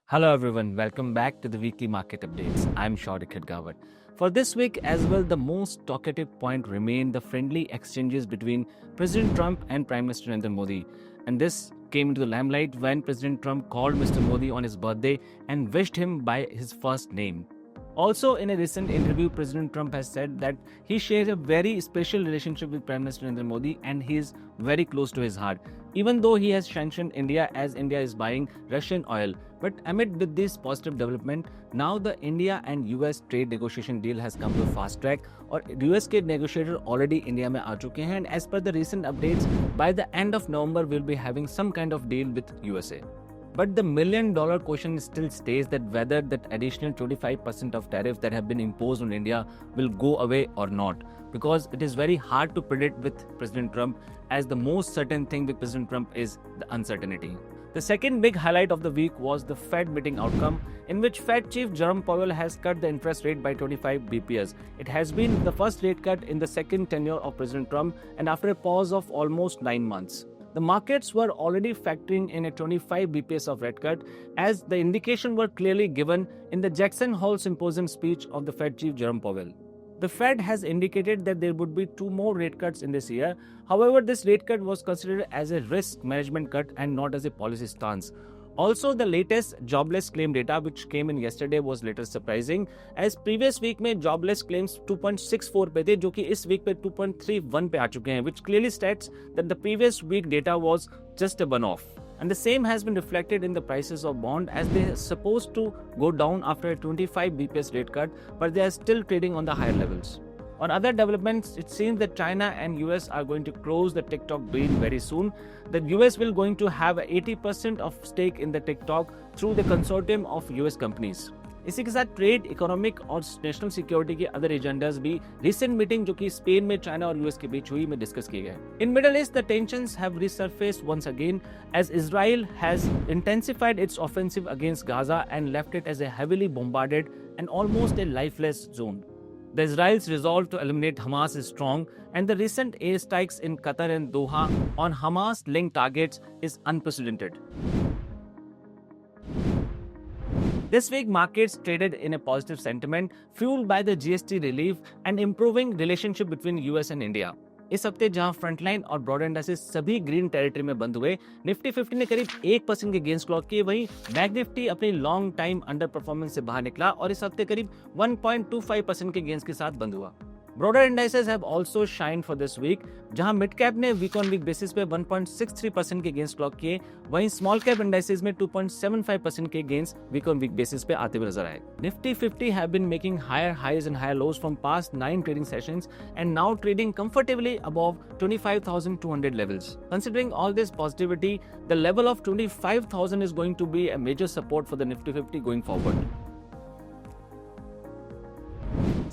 Hello everyone, welcome back to the weekly market updates. I'm Shaurik Khedgawat. For this week as well, the most talkative point remained the friendly exchanges between President Trump and Prime Minister Narendra Modi. And this came into the limelight when President Trump called Mr. Modi on his birthday and wished him by his first name. Also, in a recent interview, President Trump has said that he shares a very special relationship with Prime Minister Narendra Modi and he is very close to his heart, even though he has sanctioned India as India is buying Russian oil. But amid with this positive development, now the India and US trade negotiation deal has come to a fast track और US के negotiator already India में आ चुके हैं and as per the recent updates, by the end of November we'll be having some kind of deal with USA. But the $1 million question still stays that whether that additional 25% of tariff that have been imposed on India will go away or not. Because it is very hard to predict with President Trump, as the most certain thing with President Trump is the uncertainty. The second big highlight of the week was the Fed meeting outcome, in which Fed Chief Jerome Powell has cut the interest rate by 25 BPS. It has been the first rate cut in the second tenure of President Trump and after a pause of almost 9 months. The markets were already factoring in a 25 BPS of rate cut, as the indication were clearly given in the Jackson Hole Symposium speech of the Fed Chief Jerome Powell. The Fed has indicated that there would be 2 more rate cuts in this year. However, this rate cut was considered as a risk management cut and not as a policy stance. Also, the latest jobless claim data which came in yesterday was little surprising, as previous week में jobless claims 2.64 पे थे, जो कि इस week पे 2.31 पे आ चुके हैं, which clearly states that the previous week data was just a one-off. And the same has been reflected in the prices of bond, as they are supposed to go down after a 25 BPS rate cut, but they are still trading on the higher levels. On other developments, it seems that China and US are going to close the TikTok deal very soon. The US will going to have 80% of stake in the TikTok through the consortium of US companies. इसी के साथ trade, economic और national security के other agendas भी recent meeting जो कि Spain में China और यूएस के बीच हुई में डिस्कस किए गए. In middle east the tensions have resurfaced once again as Israel has intensified its offensive against Gaza and left it as a heavily bombarded and almost a lifeless zone. The Israel's resolve to eliminate Hamas is strong, and the recent airstrikes in Qatar and Doha on Hamas-linked targets is unprecedented. This week, markets traded in a positive sentiment, fueled by the GST relief and improving relationship between US and India. इस हफ्ते जहां frontline और broad indexes सभी green territory में बंद हुए, Nifty 50 ने करीब 1% के गेंस क्लॉक किए, वहीं बैंक निफ्टी अपनी लॉन्ग टाइम अंडर परफॉर्मेंस से बाहर निकला और इस हफ्ते करीब 1.25% के गेंस के साथ बंद हुआ. Broader indices have also shined for this week, जहां मिड कैप ने वीक ऑन वीक बेसिस पे 1.63% के गेंस क्लॉक किए, वहीं स्मॉल कैप इंडाइसेस में 2.75% के gains week on week basis पे आते हुए नजर आए. Nifty 50 have been making higher highs and higher lows from past 9 trading sessions and now trading comfortably above 25,200 levels. Considering all this positivity, the level of 25,000 is going to be a major support for the Nifty 50 going forward.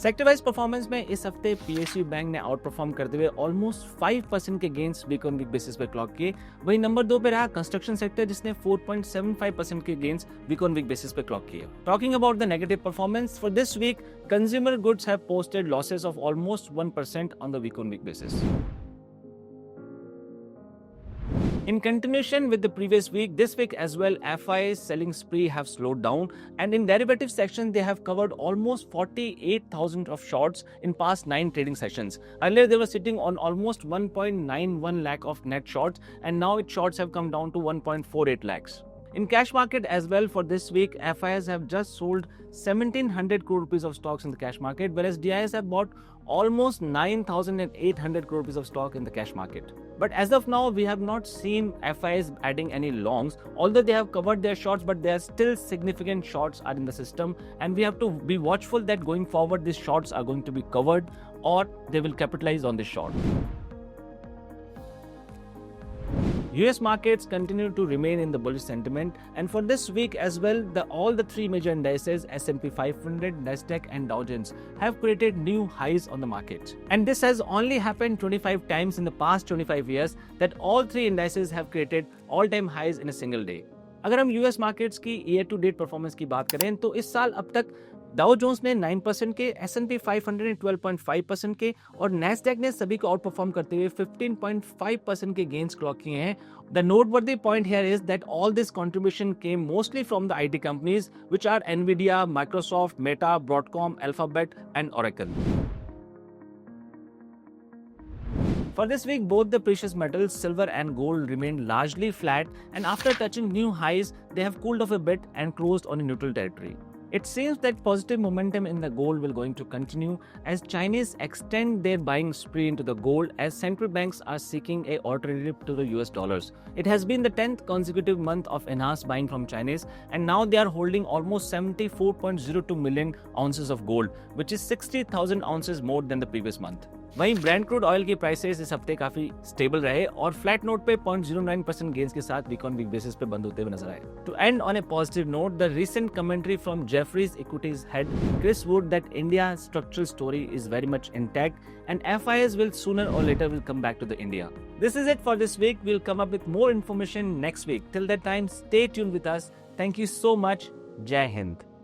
Sector wise performance में इस हफ्ते PSU bank ने outperform करते हुए almost 5% के gains week on week basis पे clock किए, वहीं नंबर 2 पे रहा कंस्ट्रक्शन सेक्टर जिसने 4.75% के gains week on week basis पे क्लॉक किए. Talking about the negative performance for this week, consumer goods have posted losses of almost 1% on the week on week basis. In continuation with the previous week, this week as well, FI's selling spree have slowed down, and in derivative section they have covered almost 48,000 of shorts in past 9 trading sessions. Earlier they were sitting on almost 1.91 lakh of net shorts, and now its shorts have come down to 1.48 lakhs. In cash market as well for this week, FIs have just sold 1,700 crore rupees of stocks in the cash market, whereas DIs have bought almost 9,800 crore rupees of stock in the cash market. But as of now, we have not seen FIs adding any longs, although they have covered their shorts, but there are still significant shorts are in the system, and we have to be watchful that going forward these shorts are going to be covered or they will capitalize on this short. US markets continue to remain in the bullish sentiment, and for this week as well, all the 3 major indices S&P 500, Nasdaq and Dow Jones have created new highs on the market. And this has only happened 25 times in the past 25 years that all 3 indices have created all-time highs in a single day. अगर हम US markets की year to date performance की बात करें तो इस साल अब तक डाउ जोन्स ने 9% के, S&P 500 ने 12.5% के और नैस्डैक ने सभी को आउट परफॉर्म करते हुए 15.5% के गेन्स क्लॉक किए हैं. The noteworthy point here is that all this contribution came mostly from the IT companies, which are Nvidia, Microsoft, Meta, Broadcom, Alphabet, and Oracle. For this week, both the precious metals, silver and gold, remained largely flat, and after touching new highs, they have cooled off a bit and closed on a neutral territory. It seems that positive momentum in the gold will going to continue as Chinese extend their buying spree into the gold as central banks are seeking a alternative to the US dollars. It has been the 10th consecutive month of enhanced buying from Chinese, and now they are holding almost 74.02 million ounces of gold, which is 60,000 ounces more than the previous month. वहीं Brent crude oil की prices इस हफ्ते काफी stable रहे और flat note पे 0.09% gains के साथ वीक ऑन वीक बेसिस पे बंद होते हुए नजर आए. To end on a positive note, the recent commentary from Jefferies equities head Chris Wood that India's structural story is very much intact and FIs will sooner or later will come back to the India. This is it for this week. We'll come up with more information next week. Till that time, stay tuned with us. Thank you so much. Jai Hind.